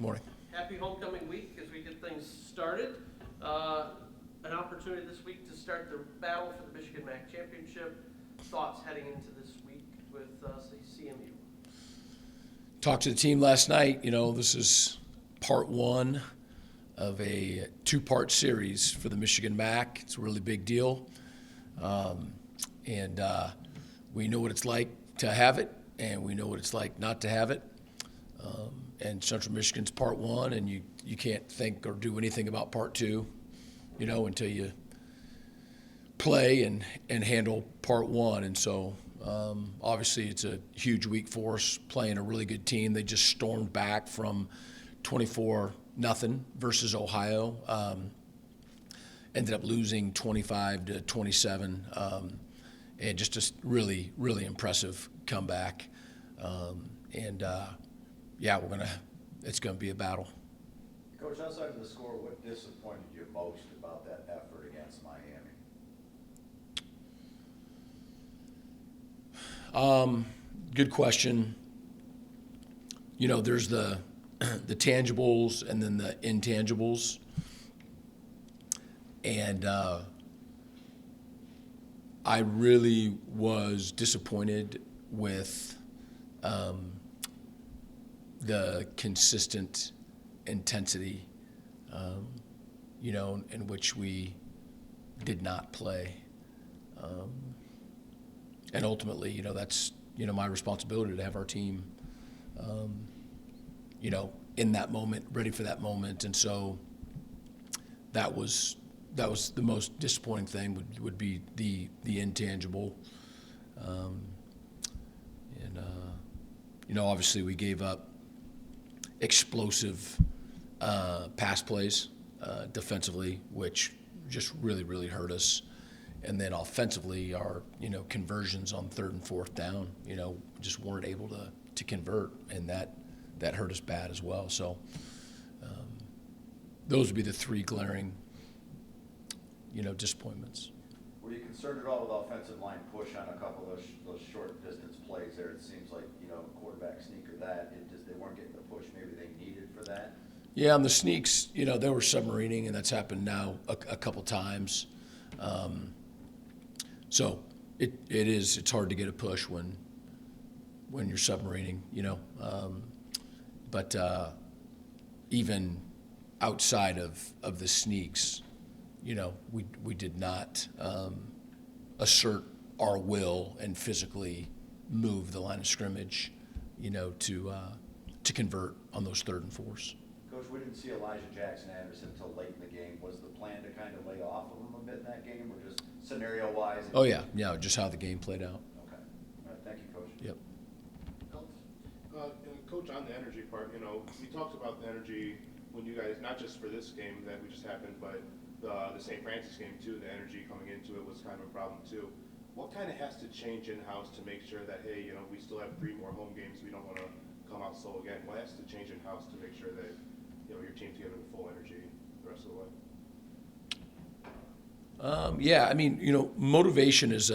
Morning. Happy homecoming week as we get things started. An opportunity this week to start the battle for the Michigan MAC Championship. Thoughts heading into this week with the CMU? Talked to the team last night. This is part one of a two-part series for the Michigan MAC. It's a really big deal. And we know what it's like to have it, and we know what it's like not to have it. And Central Michigan's part one, and you can't think or do anything about part two, until you play and handle part one. And so obviously it's a huge week for us, playing a really good team. They just stormed back from 24-0 versus Ohio. Ended up losing 25-27, and just a really, really impressive comeback. It's gonna be a battle. Coach, outside of the score, what disappointed you most about that effort against Miami? Good question. There's the tangibles and then the intangibles. And I really was disappointed with the consistent intensity, in which we did not play. And ultimately, that's, my responsibility to have our team, in that moment, ready for that moment. And so that was the most disappointing thing would be the intangible. Obviously we gave up explosive pass plays defensively, which just really, really hurt us. And then offensively, our conversions on third and fourth down, just weren't able to convert, and that hurt us bad as well. So those would be the three glaring disappointments. Were you concerned at all with offensive line push on a couple of those short distance plays there? It seems like quarterback sneak or that they weren't getting the push maybe they needed for that. Yeah, on the sneaks, they were submarining, and that's happened now a couple times. So it's hard to get a push when you're submarining, but even outside of the sneaks, we did not assert our will and physically move the line of scrimmage, to convert on those third and fours. Coach, we didn't see Elijah Jackson-Anderson until late in the game. Was the plan to kind of lay off of him a bit in that game, or just scenario-wise? Oh, yeah, just how the game played out. Okay. All right, thank you, Coach. Yep. Coach, on the energy part, we talked about the energy when you guys, not just for this game that we just happened, but the St. Francis game too, the energy coming into it was kind of a problem too. What kind of has to change in-house to make sure that, hey, we still have 3 more home games, we don't want to come out slow again? What has to change in-house to make sure that, your team's giving full energy the rest of the way? Motivation is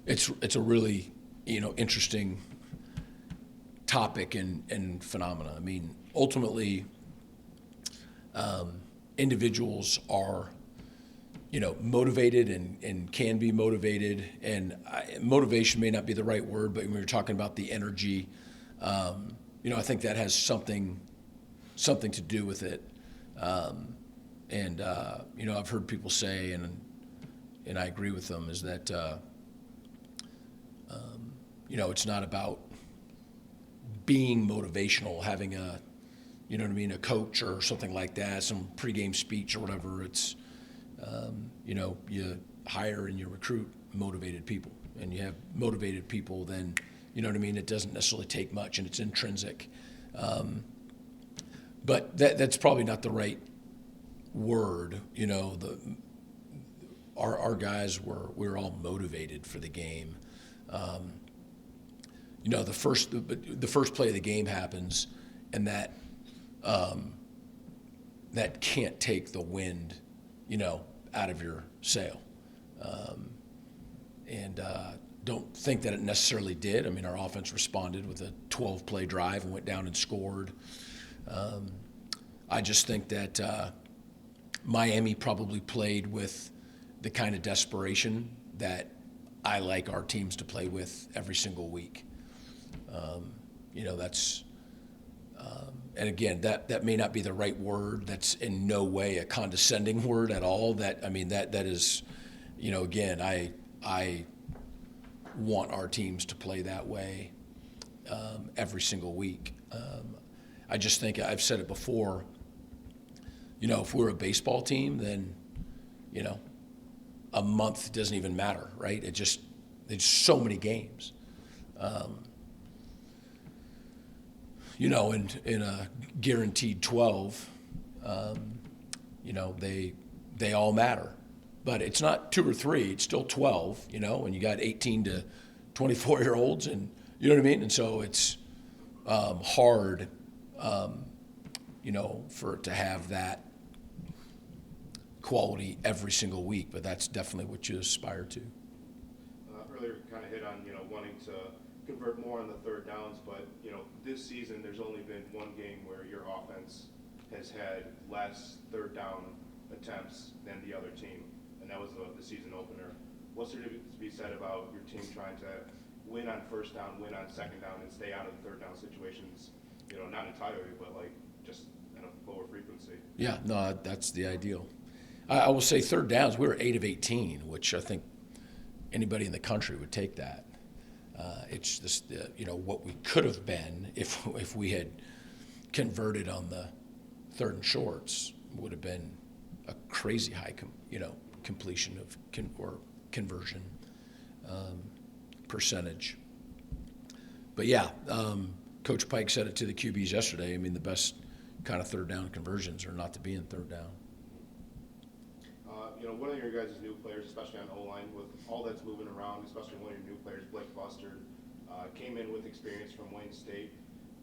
it's a really, interesting topic and phenomena. I mean, ultimately, individuals are, motivated and can be motivated. And motivation may not be the right word, but when you're talking about the energy, I think that has something to do with it. I've heard people say, and I agree with them, is that, it's not about being motivational, having a coach or something like that, some pregame speech or whatever. It's, you hire and you recruit motivated people, and you have motivated people, then, it doesn't necessarily take much, and it's intrinsic. But that's probably not the right word. Our guys we're all motivated for the game. The first play of the game happens, and that can't take the wind, out of your sail. Don't think that it necessarily did. I mean, our offense responded with a 12-play drive and went down and scored. I just think that Miami probably played with the kind of desperation that I like our teams to play with every single week. That's and again, that may not be the right word. That's in no way a condescending word at all. That is, again, I want our teams to play that way every single week. I just think I've said it before. If we're a baseball team, then a month doesn't even matter, right? There's so many games. In a guaranteed 12, they all matter. But it's not 2 or 3, it's still 12, and you got 18 to 24-year-olds, and you know what I mean? And so it's hard, for it to have that quality every single week, but that's definitely what you aspire to. Earlier kind of hit on, wanting to convert more on the third downs, but, this season there's only been one game where your offense has had less third down attempts than the other team, and that was the season opener. What's there to be said about your team trying to win on first down, win on second down, and stay out of the third down situations, not entirely, but just at a lower frequency? Yeah, no, that's the ideal. I will say third downs, we were 8 of 18, which I think anybody in the country would take that. It's just, what we could have been if we had converted on the third and shorts would have been a crazy high, completion of conversion percentage. But yeah, Coach Pike said it to the QBs yesterday. I mean, the best kind of third down conversions are not to be in third down. One of your guys' new players, especially on O-line, with all that's moving around, especially one of your new players, Blake Bustard, came in with experience from Wayne State.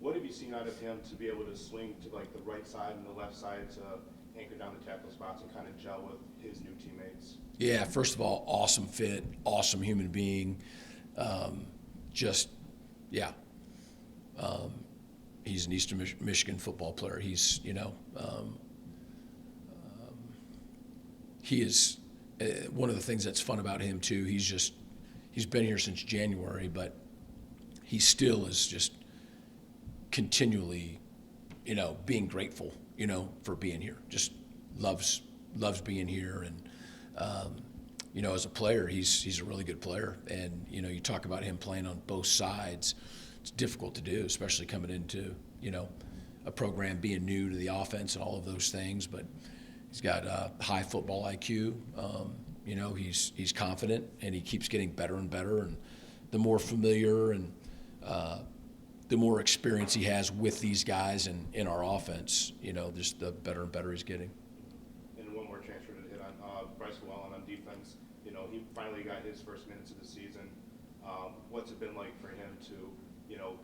What have you seen out of him to be able to swing to the right side and the left side to anchor down the tackle spots and kind of gel with his new teammates? Yeah, first of all, awesome fit, awesome human being. He's an Eastern Michigan football player. He's, he is one of the things that's fun about him too. He's been here since January, but he still is just continually, being grateful, for being here. Just loves being here, and as a player, he's a really good player. And you talk about him playing on both sides. It's difficult to do, especially coming into a program being new to the offense and all of those things, but. He's got high football IQ. He's confident, and he keeps getting better and better. And the more familiar and the more experience he has with these guys and in our offense, just the better and better he's getting. And one more transfer to hit on Bryce Llewellyn on defense. He finally got his first minutes of the season. What's it been like for him to,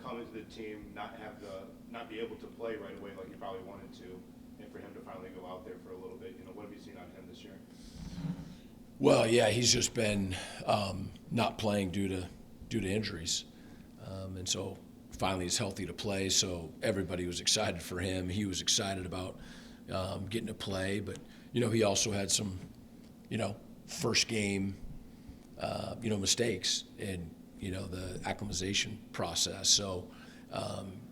come into the team, not be able to play right away like he probably wanted to? And for him to finally go out there for a little bit, what have you seen on him this year? Well, yeah, he's just been not playing due to injuries, and so finally he's healthy to play. So everybody was excited for him. He was excited about getting to play, but he also had some first game mistakes in the acclimatization process. So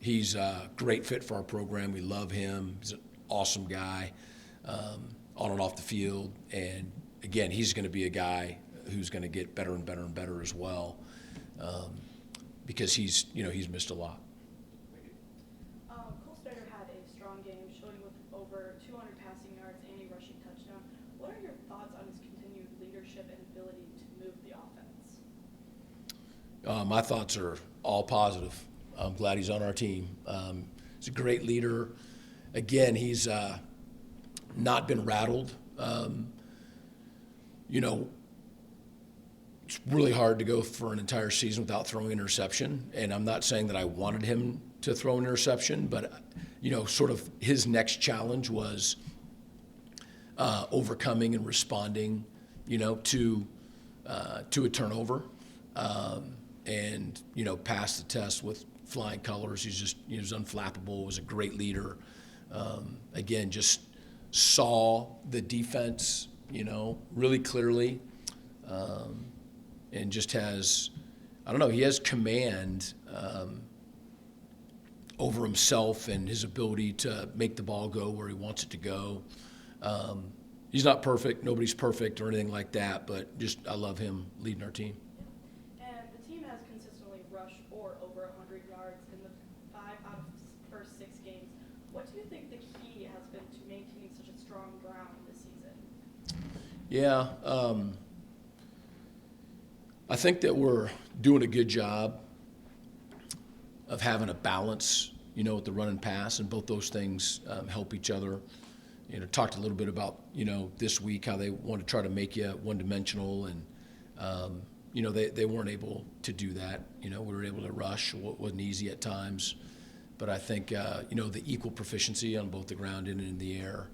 he's a great fit for our program. We love him. He's an awesome guy on and off the field. And, again, he's going to be a guy who's going to get better and better and better as well because he's missed a lot. Snyder had a strong game, showing with over 200 passing yards and a rushing touchdown. What are your thoughts on his continued leadership and ability to move the offense? My thoughts are all positive. I'm glad he's on our team. He's a great leader. Again, he's not been rattled. It's really hard to go for an entire season without throwing an interception. And I'm not saying that I wanted him to throw an interception, but, sort of his next challenge was overcoming and responding, to a turnover. And passed the test with flying colors. He was unflappable, was a great leader. Again, just saw the defense, really clearly, and just has, I don't know, he has command over himself and his ability to make the ball go where he wants it to go. He's not perfect. Nobody's perfect or anything like that, but just I love him leading our team. And the team has consistently rushed for over 100 yards in the 5 out of the first 6 games. What do you think the key has been to maintaining such a strong ground this season? Yeah, I think that we're doing a good job of having a balance, with the run and pass, and both those things help each other. Talked a little bit about, this week how they want to try to make you one-dimensional, and, they weren't able to do that. We were able to rush, what wasn't easy at times. But I think, the equal proficiency on both the ground and in the air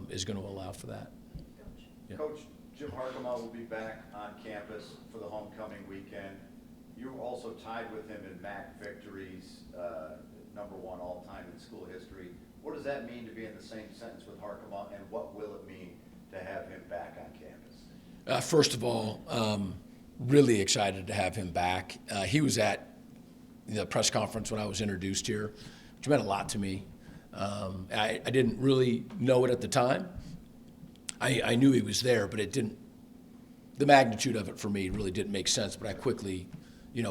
is going to allow for that. Coach. Yeah. Coach, Jim Harkema will be back on campus for the homecoming weekend. You were also tied with him in MAC victories, #1 all-time in school history. What does that mean to be in the same sentence with Harkema, and what will it mean to have him back on campus? First of all, really excited to have him back. He was at the press conference when I was introduced here, which meant a lot to me. I didn't really know it at the time. I knew he was there, but the magnitude of it for me really didn't make sense, but I quickly,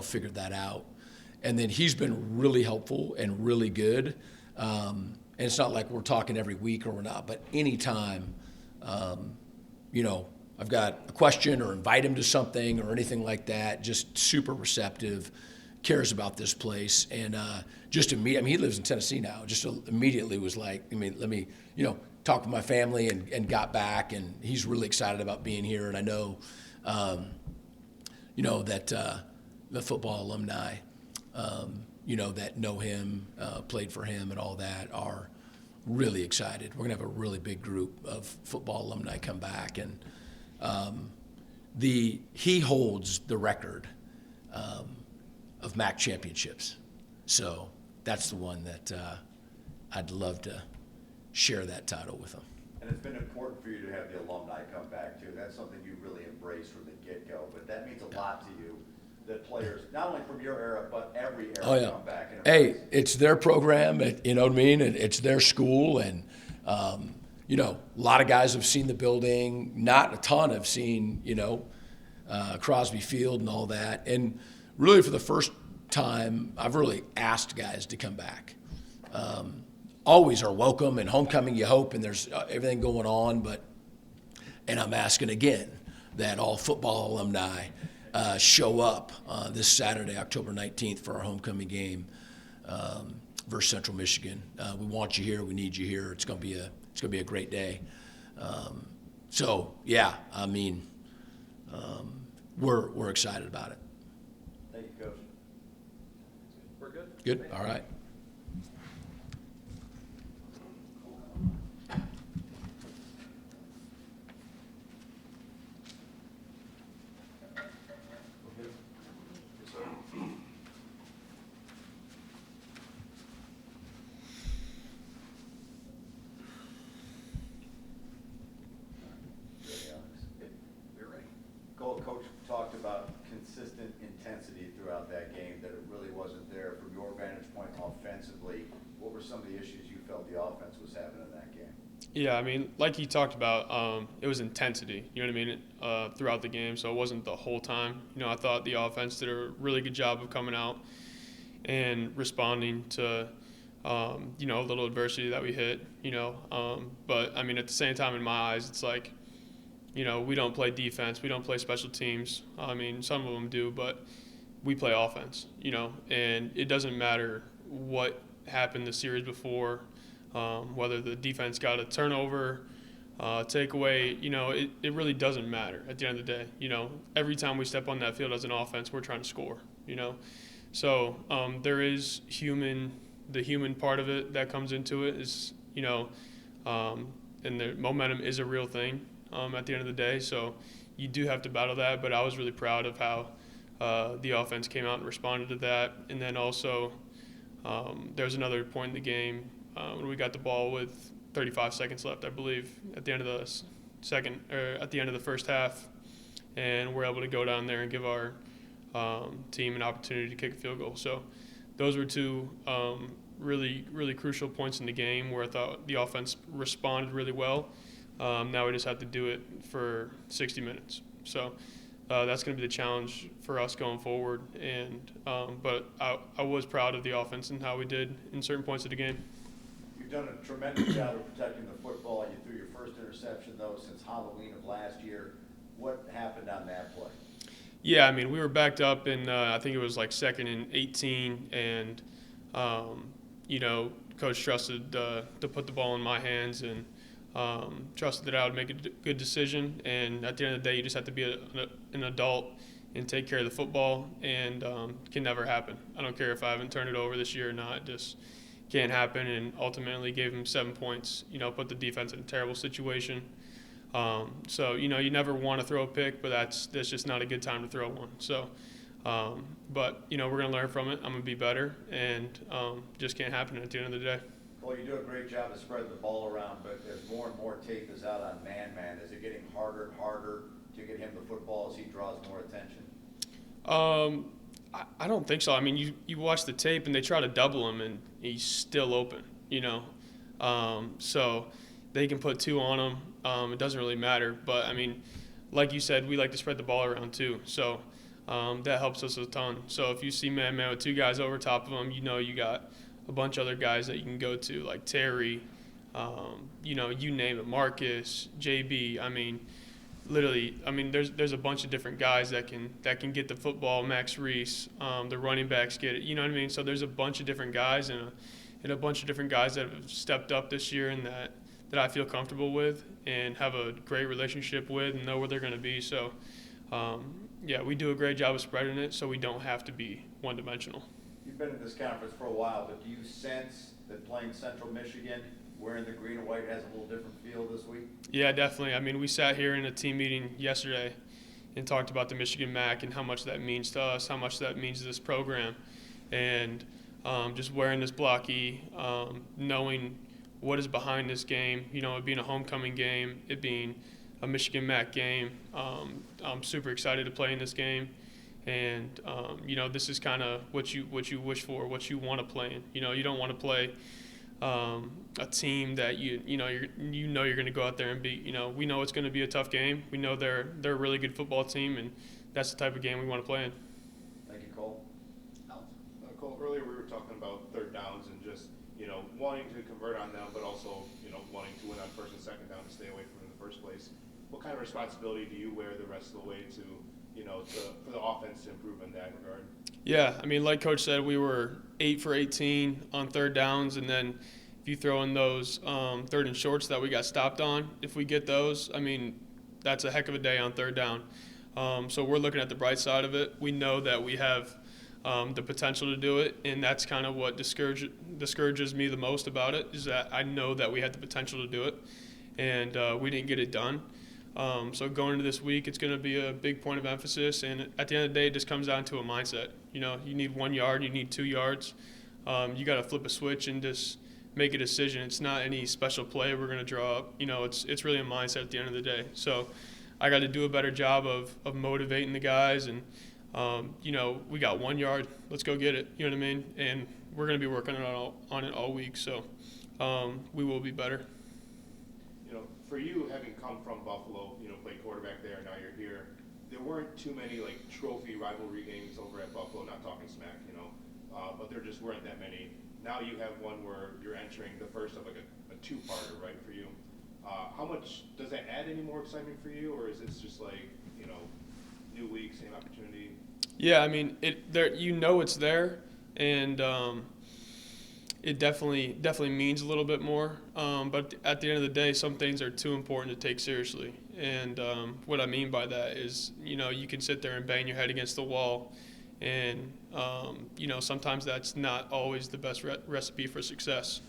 figured that out. And then he's been really helpful and really good. And it's not like we're talking every week or we're not, but anytime, I've got a question or invite him to something or anything like that, just super receptive, cares about this place. And just immediately, he lives in Tennessee now, just immediately was like, let me, talk with my family and got back, and he's really excited about being here. And I know, that the football alumni, that know him, played for him and all that are really excited. We're going to have a really big group of football alumni come back. And he holds the record of MAC championships. So that's the one that I'd love to share that title with him. And it's been important for you to have the alumni come back too. That's something you really embraced from the get-go, but that means a lot to you, that players, not only from your era, but every era come back and embrace. Hey, it's their program, you know what I mean? It's their school, and, a lot of guys have seen the building. Not a ton have seen, Crosby Field and all that. And really for the first time, I've really asked guys to come back. Always are welcome, and homecoming you hope, and there's everything going on, and I'm asking again that all football alumni show up this Saturday, October 19th, for our homecoming game versus Central Michigan. We want you here. We need you here. It's gonna be a great day. We're excited about it. Thank you, Coach. We're good? Good. All right. Coach talked about consistent intensity throughout that game, that it really wasn't there. From your vantage point offensively, what were some of the issues you felt the offense was having in that game? Yeah, like he talked about, it was intensity, throughout the game, so it wasn't the whole time. I thought the offense did a really good job of coming out and responding to, a little adversity that we hit, But, at the same time, in my eyes, it's like, we don't play defense. We don't play special teams. Some of them do, but we play offense, and it doesn't matter what happened the series before, whether the defense got a turnover, takeaway, it really doesn't matter at the end of the day. Every time we step on that field as an offense, we're trying to score, So there is the human part of it that comes into it is, and the momentum is a real thing. At the end of the day, so you do have to battle that, but I was really proud of how the offense came out and responded to that. And then also there's another point in the game when we got the ball with 35 seconds left, I believe, at the end of the at the end of the first half, and we're able to go down there and give our team an opportunity to kick a field goal. So those were two really crucial points in the game where I thought the offense responded really well. Now we just have to do it for 60 minutes. So that's going to be the challenge for us going forward. And but I was proud of the offense and how we did in certain points of the game. You've done a tremendous job of protecting the football. You threw your first interception, though, since Halloween of last year. What happened on that play? Yeah, I mean, we were backed up in, I think it was like 2nd and 18, and, Coach trusted to put the ball in my hands and trusted that I would make a good decision. And at the end of the day, you just have to be an adult and take care of the football, and it can never happen. I don't care if I haven't turned it over this year or not. It just can't happen, and ultimately gave him 7 points, put the defense in a terrible situation. So, you never want to throw a pick, but that's just not a good time to throw one. So, but, we're going to learn from it. I'm going to be better, and just can't happen at the end of the day. Well, you do a great job of spreading the ball around, but as more and more tape is out on man-man, is it getting harder and harder to get him the football as he draws more attention? I don't think so. I mean, you watch the tape, and they try to double him, and he's still open, So they can put 2 on him. It doesn't really matter. But, I mean, like you said, we like to spread the ball around too. So that helps us a ton. So if you see man-man with 2 guys over top of him, you got a bunch of other guys that you can go to, like Terry, you name it, Marcus, JB. I mean, literally, there's a bunch of different guys that can get the football. Max Reese, the running backs get it. You know what I mean? So there's a bunch of different guys and a bunch of different guys that have stepped up this year and that I feel comfortable with and have a great relationship with and know where they're going to be. So, we do a great job of spreading it so we don't have to be one-dimensional. You've been in this conference for a while, but do you sense that playing Central Michigan, wearing the green and white, has a little different feel this week? Yeah, definitely. I mean, we sat here in a team meeting yesterday and talked about the Michigan MAC and how much that means to us, how much that means to this program. And just wearing this blocky, knowing what is behind this game, it being a homecoming game, it being a Michigan MAC game. I'm super excited to play in this game. And, this is kind of what you wish for, what you want to play in. You don't want to play a team that you're going to go out there and beat. We know it's going to be a tough game. We know they're a really good football team, and that's the type of game we want to play in. Thank you, Cole. Cole, earlier we were talking about third downs and just, wanting to convert on them, but also, wanting to win on first and second down to stay away from them in the first place. What kind of responsibility do you wear the rest of the way to for the offense to improve in that regard? Yeah, I mean, like Coach said, we were 8 for 18 on third downs, and then if you throw in those third and shorts that we got stopped on, if we get those, I mean, that's a heck of a day on third down. So we're looking at the bright side of it. We know that we have the potential to do it, and that's kind of what discourages me the most about it, is that I know that we had the potential to do it, and we didn't get it done. So going into this week, it's going to be a big point of emphasis, and at the end of the day, it just comes down to a mindset. You need 1 yard, you need 2 yards. You got to flip a switch and just make a decision. It's not any special play we're going to draw up. It's really a mindset at the end of the day. So I got to do a better job of motivating the guys, and we got 1 yard. Let's go get it. You know what I mean? And we're going to be working on it all week. So we will be better. For you, having come from Buffalo, played quarterback there, and now you're here, there weren't too many trophy rivalry games over at Buffalo. Not talking smack, but there just weren't that many. Now you have one where you're entering the first of a 2-parter, right, for you. How much does that add any more excitement for you, or is this just new week, same opportunity? Yeah, I mean, it's there, and it definitely means a little bit more. But at the end of the day, some things are too important to take seriously. And what I mean by that is, you can sit there and bang your head against the wall, and sometimes that's not always the best recipe for success.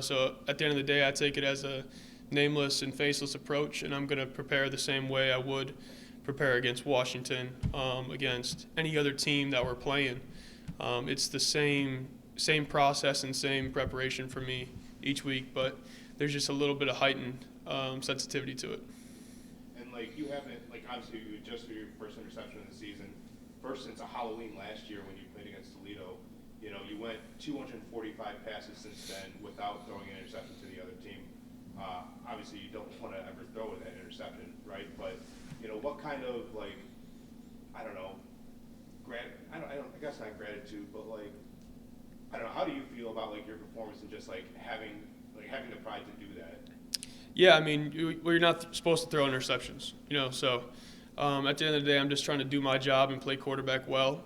So at the end of the day, I take it as a nameless and faceless approach, and I'm going to prepare the same way I would prepare against Washington, against any other team that we're playing. It's the same process and same preparation for me each week, but there's just a little bit of heightened sensitivity to it. And like you haven't, like obviously you just for your first interception of the season, first since a Halloween last year when you played against Toledo, you know, you went 245 passes since then without throwing an interception to the other team. Obviously you don't want to ever throw that interception, right? But, you know, what kind of like, I don't know, I guess not gratitude, but like, I don't know, how do you feel about like your performance and just like having the pride to do that? Yeah, I mean, you're not supposed to throw interceptions, you know. So at the end of the day, I'm just trying to do my job and play quarterback well.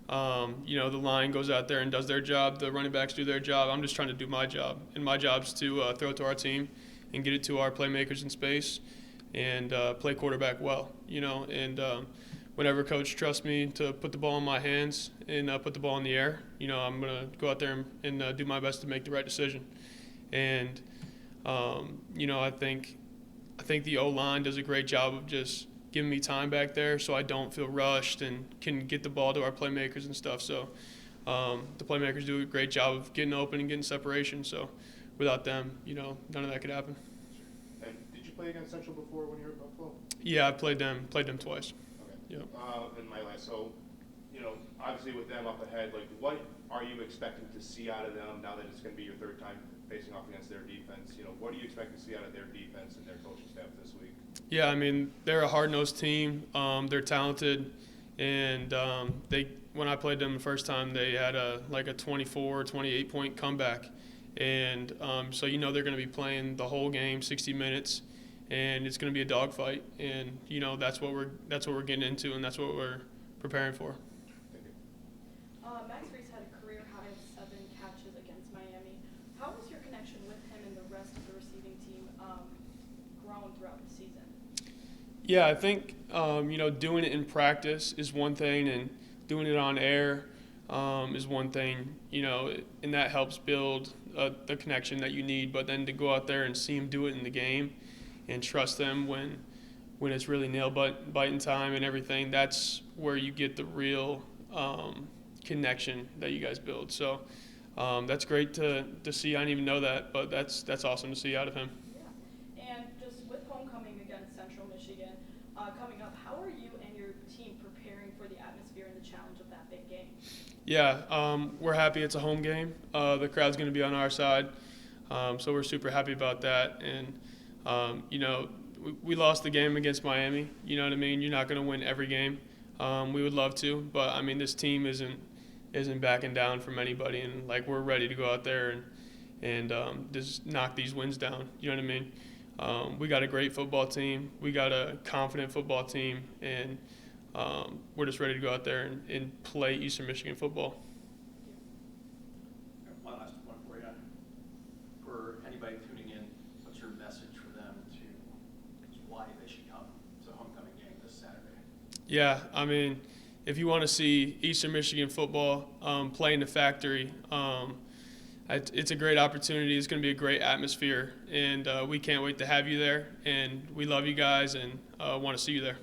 You know, the line goes out there and does their job. The running backs do their job. I'm just trying to do my job, and my job's to throw it to our team and get it to our playmakers in space and play quarterback well. You know, and whenever coach trusts me to put the ball in my hands and put the ball in the air, you know, I'm gonna go out there and do my best to make the right decision. And you know, I think the O-line does a great job of just giving me time back there so I don't feel rushed and can get the ball to our playmakers and stuff. So the playmakers do a great job of getting open and getting separation. So without them, you know, none of that could happen. And did you play against Central before when you were at Buffalo? Yeah, I played them twice. Okay. Yep. And my last, so, you know, obviously with them up ahead, like what are you expecting to see out of them now that it's going to be your third time facing off against their defense? You know, what do you expect to see out of their defense and their coaching staff this week? Yeah, I mean, they're a hard-nosed team. They're talented, and when I played them the first time, they had a 24, 28-point comeback. And so you know they're going to be playing the whole game, 60 minutes, and it's going to be a dogfight. And you know that's what we're getting into, and that's what we're preparing for. Thank you. Max Reese had a career high of 7 catches against Miami. How has your connection with him and the rest of the receiving team grown throughout the season? Yeah, I think you know, doing it in practice is one thing, and doing it on air is one thing. You know, and that helps build the connection that you need. But then to go out there and see him do it in the game, and trust them when it's really nail biting time and everything, that's where you get the real connection that you guys build. So that's great to see. I didn't even know that, but that's awesome to see out of him. Yeah. And just with homecoming against Central Michigan coming up, how are you and your team preparing for the atmosphere and the challenge of that big game? Yeah, we're happy it's a home game. The crowd's going to be on our side, so we're super happy about that. And, you know, we lost the game against Miami. You know what I mean? You're not going to win every game. We would love to, but, I mean, this team isn't backing down from anybody. And, like, we're ready to go out there and just knock these wins down. You know what I mean? We got a great football team. We got a confident football team. And we're just ready to go out there and play Eastern Michigan football. One last one for you. For anybody tuning in, what's your message for them to why they should come to the homecoming game this Saturday? Yeah, I mean, if you want to see Eastern Michigan football play in the factory, it's a great opportunity. It's going to be a great atmosphere, and we can't wait to have you there. And we love you guys and want to see you there.